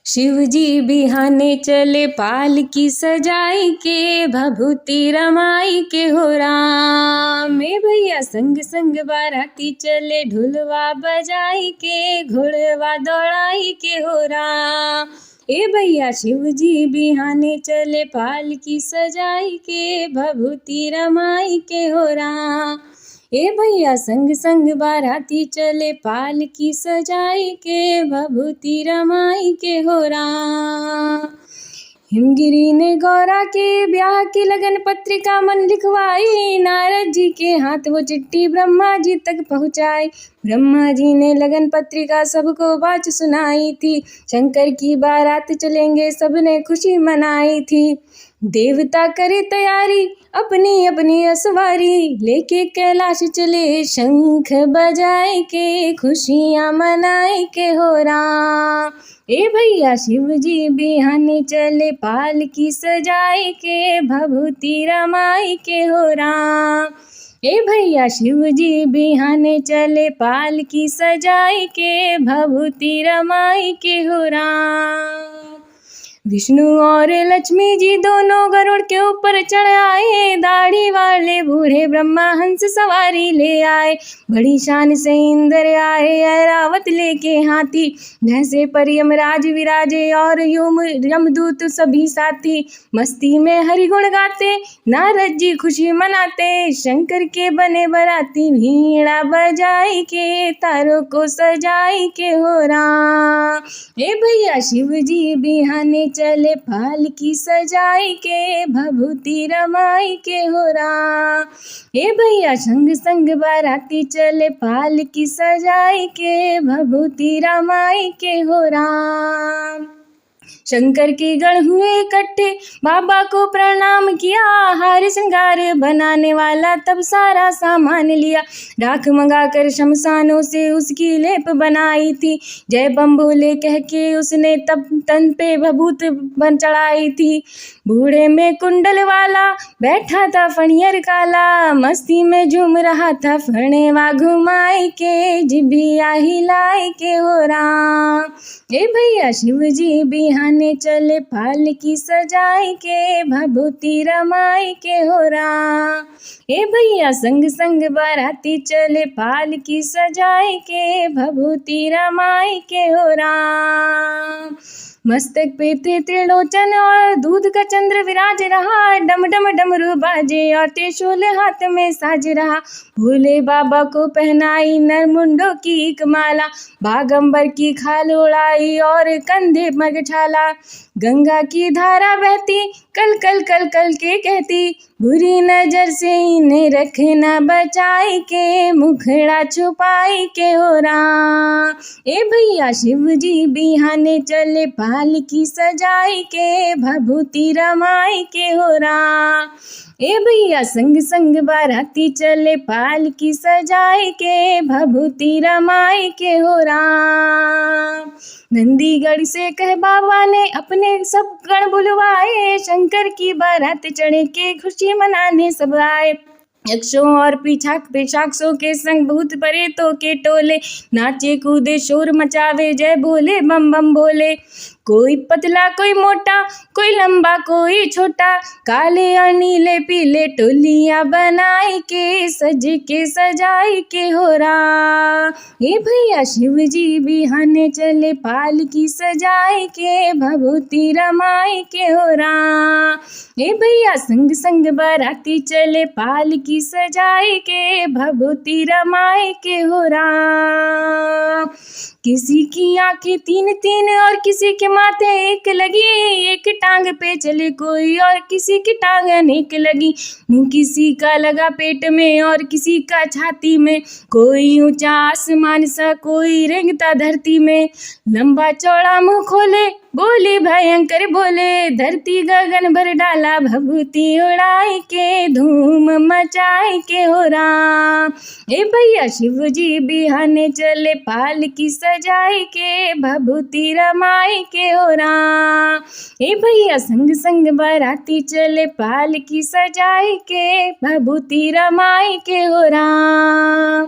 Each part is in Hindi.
शिव जी बिहाने चले पालकी सजाई के, भभूति रमाई के हो राम। में भैया संग संग बाराती चले, ढोलवा बजाई के, घोड़वा दौड़ाई के हो राम। ए भैया शिव जी बिहाने चले पालकी सजाई के, भभूति रमाई के हो राम। ए भैया संग संग बाराती चले पालकी सजाई के, भभूति रमाई के हो राम। हिमगिरी ने गौरा के ब्याह की लगन पत्रिका मन लिखवाई, नारद जी के हाथ वो चिट्ठी ब्रह्मा जी तक पहुँचाई। ब्रह्मा जी ने लगन पत्रिका सबको बात सुनाई थी, शंकर की बारात चलेंगे सबने खुशी मनाई थी। देवता करे तैयारी अपनी अपनी असवारी, लेके कैलाश चले शंख बजाए के, खुशियाँ मनाए के हो राम। ए भैया शिव जी बिहाने चले पालकी सजाए के, भभूति रमाई के हो राम। ए भैया शिव जी बिहाने चले पालकी सजाए के, भभूति रमाई के हो राम। विष्णु और लक्ष्मी जी दोनों गरुड़ के ऊपर चढ़ आए, दाढ़ी वाले बूढ़े ब्रह्मा हंस सवारी ले आए। बड़ी शान से इंद्र आए ऐरावत लेके हाथी, भैंसे पर यमराज विराजे और यमदूत सभी साथी। मस्ती में हरि गुण गाते नारद जी खुशी मनाते, शंकर के बने बराती वीणा बजाई के, तारों को सजाई के हो राम। ए भैया शिव जी बिहाने चले पालकी सजाई के, भभूति रमाई के हो राम। ए भैया संग संग बाराती चले पालकी सजाई के, भभूति रमाई के हो राम। शंकर के गण हुए इकट्ठे, बाबा को प्रणाम किया, हार श्रृंगार बनाने वाला तब सारा सामान लिया। राख मंगाकर शमशानों से उसकी लेप बनाई थी, जय बम भोले कह के उसने तब तन पे भभूत बन चढ़ाई थी। बूढ़े में कुंडल वाला बैठा था फणियर काला, मस्ती में झूम रहा था फणेवा घुमाई के, जिभिया हिलाई के हो राम। ए भैया शिव जी बिहाने चले पालकी सजाई के, भभूति रमाई के हो राम। ए भैया संग संग बाराती चले पालकी सजाई के, भभूति रमाई के हो राम। मस्तक पे थे त्रिलोचन और दूध का चंद्र विराज रहा, डम डम डमरू बाजे और त्रिशूल हाथ में साज रहा। भोले बाबा को पहनाई नरमुंडों की एक माला, बागंबर की खाल उड़ाई और कंधे मगछाला। गंगा की धारा बहती कल कल कल कल के कहती, बुरी नजर से इन्हें रखना बचाई के, मुखड़ा छुपाई के हो राम। ए भैया शिव जी बिहाने चले पालकी सजाई के, भभूति रमाई के हो राम। ए भैया संग संग बाराती चले पालकी सजाई के, भभूति रमाई के हो राम। नंदीगढ़ से कह बाबा ने अपने सब गण बुलवाए, शंकर की बारात चढ़े के खुशी मनाने सब आए। यक्षों और पिशाचों के संग भूत प्रेतों के टोले, नाचे कूदे शोर मचावे जय बोले बम बम बोले। कोई पतला कोई मोटा, कोई लंबा कोई छोटा, काले और नीले पीले टोलियां बनाई के, सज के सजाई के हो राम। ए भैया शिव जी बिहाने चले पालकी सजाई के, भभूति रमाई के हो राम। ए भैया संग संग बाराती चले पालकी सजाई के, भभूति रमाई के हो राम। किसी की आंखें तीन तीन और किसी के माथे एक लगी, एक टांग पे चले कोई और किसी की टांग अनेक लगी। मुंह किसी का लगा पेट में और किसी का छाती में, कोई ऊंचा आसमान सा कोई रेंगता धरती में। लंबा चौड़ा मुंह खोले बोले भयंकर बोले, धरती गगन भर डाला भभूति उड़ाई के, धूम मचाई के हो राम। ए भैया शिव जी बिहाने चले पालकी सजाई के, भभूति रमाई के हो राम। ए भैया संग संग बाराती चले पालकी सजाई के, भभूति रमाई के हो राम।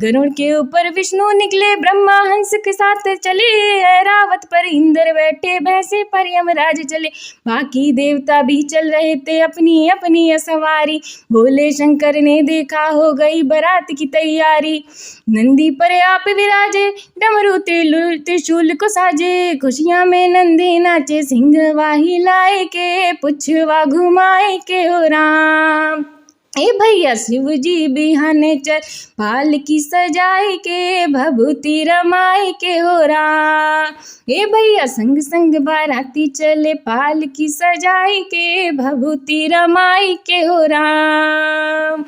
गरुड़ के ऊपर विष्णु निकले, ब्रह्मा हंस के साथ चले, ऐरावत पर इंद्र बैठे बैठे भैंसे पर यमराज चले। बाकी देवता भी चल रहे थे अपनी अपनी सवारी। भोले शंकर ने देखा हो गई बारात की तैयारी। नंदी पर आप विराजे, डमरू त्रिशूल को साजे। खुशियां में नंदी नाचे, सिंह वाही लाए के, पुछवा घुमाए के हो राम। ए भैया शिव जी बिहाने चल, पालकी सजाए के, भभूति रमाए के हो राम। ए भैया संग संग बाराती चले, पालकी सजाए के, भभूति रमाए के हो राम।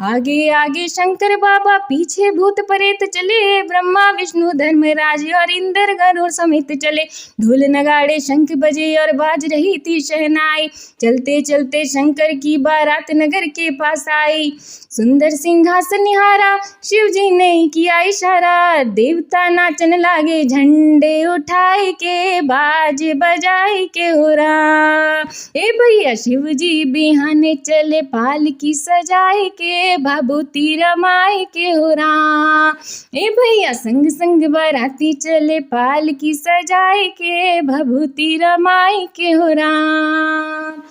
आगे आगे शंकर बाबा, पीछे भूत प्रेत चले। ब्रह्मा विष्णु धर्मराज और इंद्र गरुड़ समेत चले। ढोल नगाड़े शंख बजे और बाज रही थी शहनाई। चलते चलते शंकर की बारात नगर के पास आई। सुंदर सिंहासन निहारा, शिव जी ने किया इशारा। देवता नाचन लागे, झंडे उठाए के, बाज बजाए के हो राम। ए भैया शिव जी बिहाने चले, पालकी सजाए के, भभूति रमाए के हो राम। ए भैया संग संग बाराती चले, पालकी सजाए के, भभूति रमाए के हो राम।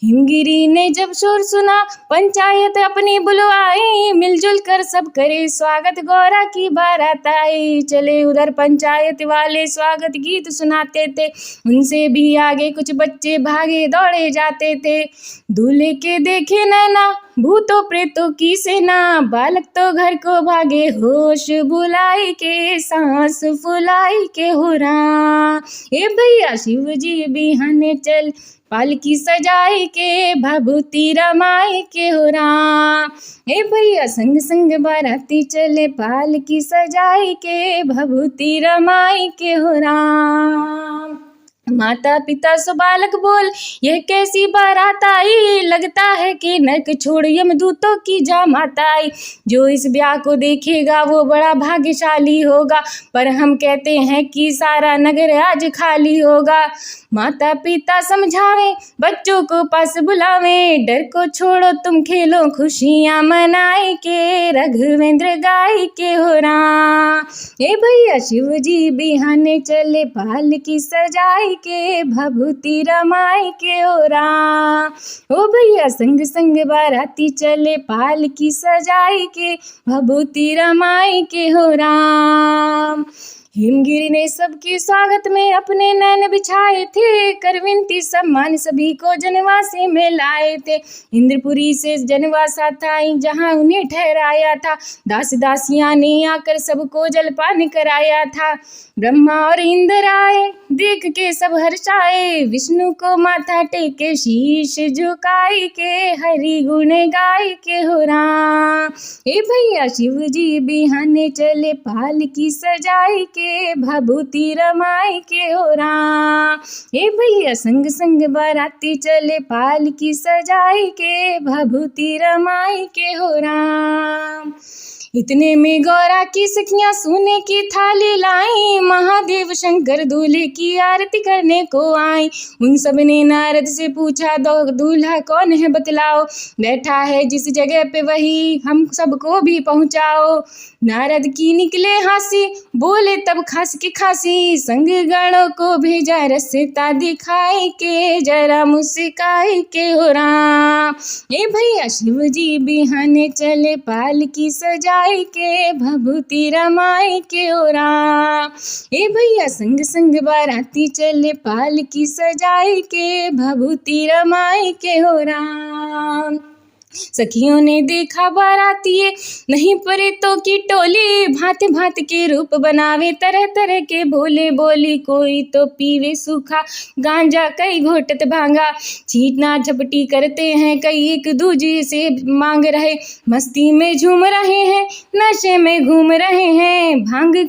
हिमगिरी ने जब शोर सुना, पंचायत अपनी बुलवाई। मिलजुल कर सब करे स्वागत, गौरा की बारात आई। चले उधर पंचायत वाले स्वागत गीत सुनाते थे। उनसे भी आगे कुछ बच्चे भागे दौड़े जाते थे। दूल्हे के देखे नैना, भूतों प्रेतों की सेना। बालक तो घर को भागे, होश भुलाई के, सांस फुलाई के हो राम। ए भैया शिव जी बिहाने चल, पालकी सजाए के, भभूति रमाए के हो राम। ए भैया संग संग बाराती चले, पालकी सजाए के, भभूति रमाए के हो राम। माता पिता सो बालक बोल, यह कैसी बारात आई। लगता है कि नरक छोड़ यमदूतों की जामात आई। जो इस ब्याह को देखेगा वो बड़ा भाग्यशाली होगा। पर हम कहते हैं कि सारा नगर आज खाली होगा। माता पिता समझावे, बच्चों को पास बुलावे। डर को छोड़ो तुम खेलो, खुशियाँ मनाए के, रघुवेंद्र गाय के हो राम। ए भैया शिव जी बिहाने चले, पालकी सजाए के, भभूति रमाए के हो राम। ओ भैया संग संग बाराती चले, पालकी सजाए के, भभूति रमाए के हो राम। हिमगिरी ने सबके स्वागत में अपने नैन बिछाए थे। करविंती सम्मान सभी को जनवासी में लाए थे। इंद्रपुरी से जनवास था जहाँ उन्हें ठहराया था। दास दासियां ने आकर सबको जलपान कराया था। ब्रह्मा और इंद्र आए, देख के सब हर्षाए। विष्णु को माथा टेके, शीश झुकाए के, हरि गुण गाय के हो राम। ए भैया शिव जी बिहाने चले, पालकी सजाए के, भभूति रमाए के हो राम। ए भैया संग संग बाराती चले, पालकी सजाए के, भभूति रमाए के हो राम। इतने में गौरा की सखियां सोने की थाली लाई। महादेव शंकर दूल्हे की आरती करने को आई। उन सब ने नारद से पूछा, दो दूल्हा कौन है बतलाओ। बैठा है जिस जगह पे वही हम सबको भी पहुंचाओ। नारद की निकले हंसी, बोले तब खास की खासी। संग गणों को भेजा रस्ता दिखाए के, जरा मुस्काए के हो राम। ए भैया शिव जी बिहाने चले, पालकी सजाए के, भभूति रमाए के हो राम। ए भैया संग संग बाराती चले, पालकी सजाए के, भभूति रमाए के हो राम। सखियों ने देखा बारातिये, नहीं प्रेतों की टोली। भांति भांति के रूप बनावे, तरह तरह के बोले बोली। कोई तो पीवे सूखा गांजा, कई घोटत भांगा। छींटना झपटी करते हैं, कई एक दूजे से मांग रहे। मस्ती में झूम रहे हैं, नशे में घूम रहे हैं। भांग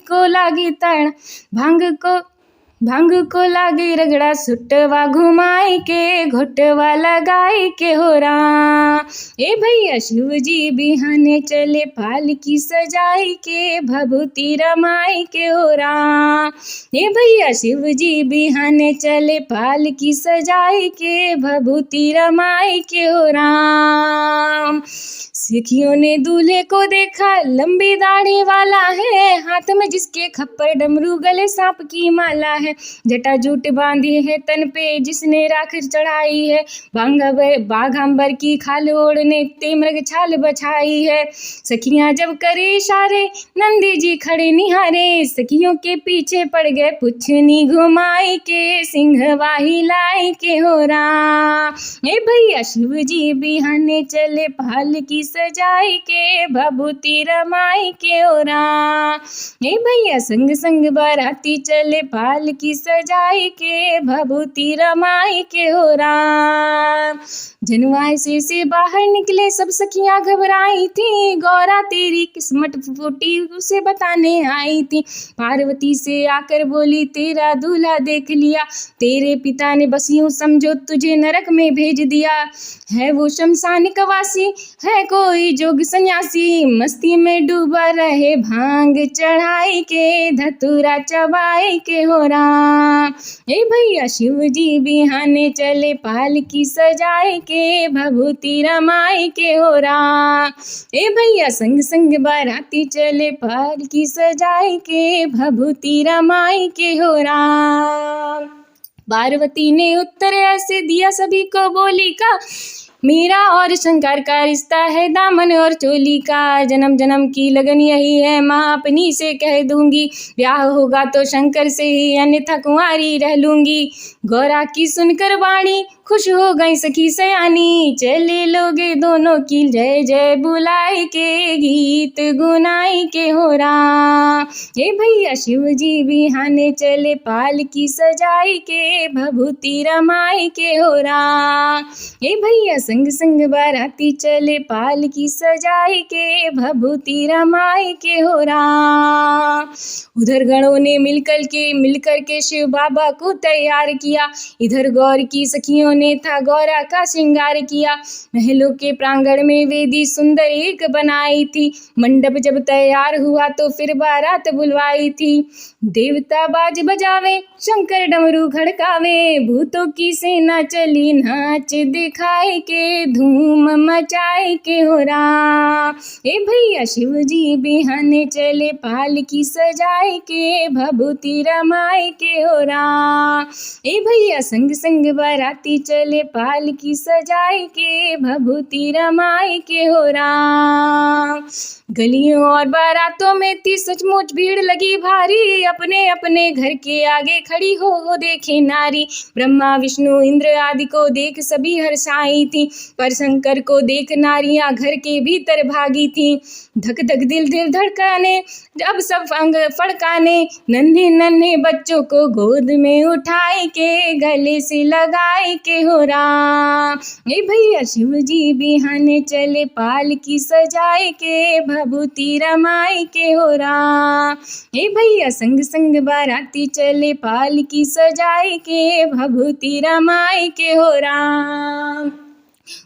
को लागे रगड़ा, सुटवा घुमाए के, घोटवा लगाए के हो राम। ए भैया शिव जी बिहाने चले, पालकी सजाए के, भभूति रमाए के हो राम। ए भैया शिव जी बिहाने चले, पालकी सजाए के, भभूति रमाए के हो राम। सिखियों ने दूल्हे को देखा, लंबी दाढ़ी वाला है। हाथ में जिसके खप्पर डमरू, गले सांप की माला है, जटा जूट बांधी है तन पे जिसने राख चढ़ाई है, बाघांबर की खाल ओढ़ने ते मृग छाल बछाई है। सखियां जब करे इशारे नंदी जी खड़े निहारे, सखियों के पीछे पड़ गए पुछनी घुमाई के, सिंह वाही लाई के हो राम। ए भैया शिव जी बिहाने चले पाल की सजाई के, भभूति रमाई के हो राम। ए भैया संग संग बाराती चले पाल की सजाई के, भभूति रमाई के हो राम। जनवाए से बाहर निकले सब सखियां घबराई थी, गौरा तेरी किस्मत फूटी उसे बताने आई थी। पार्वती से आकर बोली तेरा दूल्हा देख लिया, तेरे पिता ने बस यूं समझो तुझे नरक में भेज दिया। है वो शमशान कवासी, है कोई जोग सन्यासी, मस्ती में डूबा रहे भांग चढ़ाई के, धतूरा चबाई के हो राम। ए भैया शिव जी बिहाने चले पाल की सजाई के, भभूति रमाई के हो राम। ए भैया संग संग बाराती चले पाल की सजाई के, भभूति रमाई के हो राम। पार्वती ने उत्तर ऐसे दिया सभी को बोली का, मीरा और शंकर का रिश्ता है दामन और चोली का, जन्म जन्म की लगन यही है माँ अपनी से कह दूंगी, ब्याह होगा तो शंकर से ही अन्यथा कुंवारी रह लूंगी। गौरा की सुनकर वाणी खुश हो गई सखी सयानी, चले लोगे दोनों की जय जय बुलाई के, गीत गुनाई के हो राम। ए भैया शिव जी बिहाने चले पाल की सजाई के, भभूति रमाई के हो राम। ए भैया संग संग बाराती चले पाल की सजाई के, भभूति रमाई के हो राम। उधर गणों ने मिलकर के शिव बाबा को तैयार किया, इधर गौर की सखियों ने था गौरा का श्रृंगार किया। महलों के प्रांगण में वेदी सुंदर एक बनाई थी, मंडप जब तैयार हुआ तो फिर बारात बुलवाई थी। देवता बाज बजावे शंकर डमरू खड़कावे, भूतों की सेना चली नाच दिखाई के, धूम मचाई के हो राम। ए भैया शिव जी बिहाने चले पाल की सजाई के, भभूति रमाई के हो राम। ए भैया संग संग बाराती चले पाल की सजाई के, भभूति रमाई के हो राम। गलियों और बारातों में थी सचमुच भीड़ लगी भारी, अपने अपने घर के आगे खड़ी हो देखे नारी। ब्रह्मा विष्णु इंद्र आदि को देख सभी हर्षाई थी, पर शंकर को देख नारियां घर के भीतर भागी थी। धक धक दिल दिल धड़काने अब सब अंग फड़काने, नन्हे नन्हे बच्चों को गोद में उठाई के, गले से लगाई के हो राम। ए भैया शिव जी बिहाने चले पाल की सजाई के, भभूति रमाई के हो राम। ए भैया संग संग बाराती चले पाल की सजाई के, भभूति रमाई के हो राम।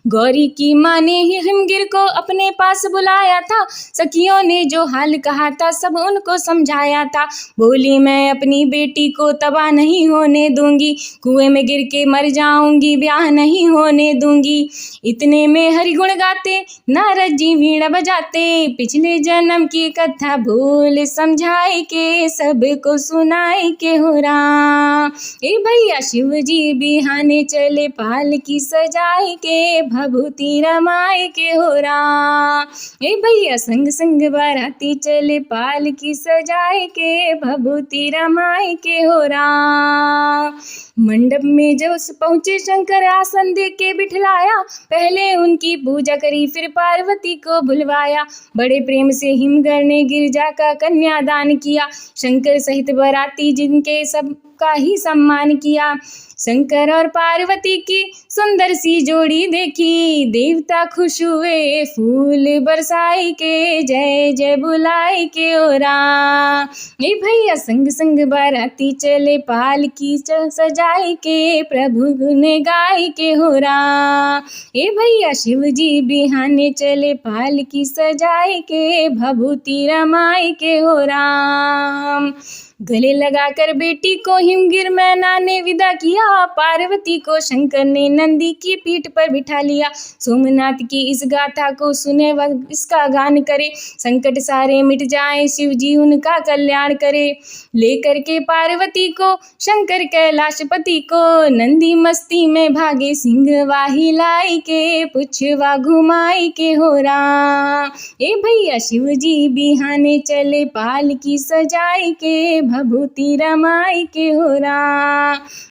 गौरी की माँ ने ही हिमगिर को अपने पास बुलाया था, सखियों ने जो हाल कहा था सब उनको समझाया था। बोली मैं अपनी बेटी को तबाह नहीं होने दूंगी, कुएं में गिर के मर जाऊंगी, ब्याह नहीं होने दूंगी। इतने में हरि गुण गाते नारद जी वीणा बजाते, पिछले जन्म की कथा भूल समझाई के, सबको सुनाई के हो राम। ए भैया शिव जी बिहाने चले पाल की सजाई के, भभूति रमाई के हो राम। ए भैया संग संग बाराती चले पाल की सजाई के, भभूति रमाई के हो राम। मंडप में जब पहुंचे शंकर आसन दे के बिठलाया, पहले उनकी पूजा करी फिर पार्वती को बुलवाया। बड़े प्रेम से हिमगर ने गिरजा का कन्यादान किया, शंकर सहित बाराती जिनके सबका ही सम्मान किया। शंकर और पार्वती की सुंदर सी जोड़ी देखी, देवता खुश हुए फूल बरसाई के, जय जय बुलाई के ओ राम। ए भैया संग संग बाराती चले पाल की सजाई के, प्रभु गुण गाई के हो राम। ए भैया शिव जी बिहाने चले पाल की सजाई के, भभूति रमाई के हो राम। गले लगाकर बेटी को हिमगिर मैना ने विदा किया, पार्वती को शंकर ने नंदी की पीठ पर बिठा लिया। सोमनाथ की इस गाथा को सुने व इसका गान करे, संकट सारे मिट जाए शिव जी उनका कल्याण करे। लेकर के पार्वती को शंकर कैलाशपति को, नंदी मस्ती में भागे सिंहवा हिलाई के, पुछवा घुमाई के हो राम। ए भैया शिव जी बिहाने चले पाल की सजाई के, भभूति रमाई के हो राम।